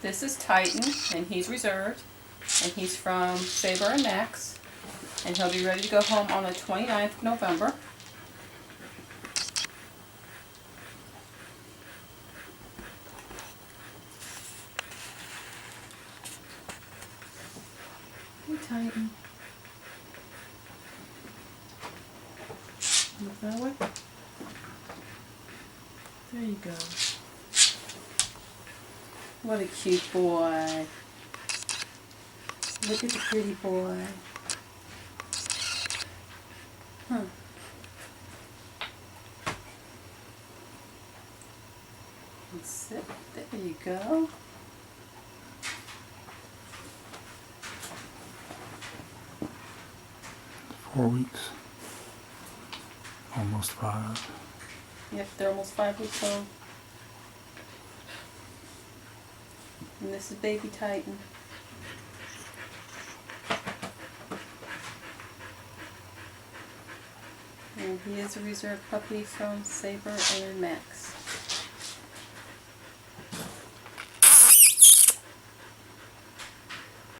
This is Titan, and he's reserved, and he's from Sabre and Max, and he'll be ready to go home on the 29th of November. Hey, Titan. Look that way. There you go. What a cute boy. Look at the pretty boy. Huh. And sit. There you go. Four weeks. Almost 5. Yep, they're almost 5 weeks old. And this is baby Titan. And he is a reserve puppy from Sabre and Max.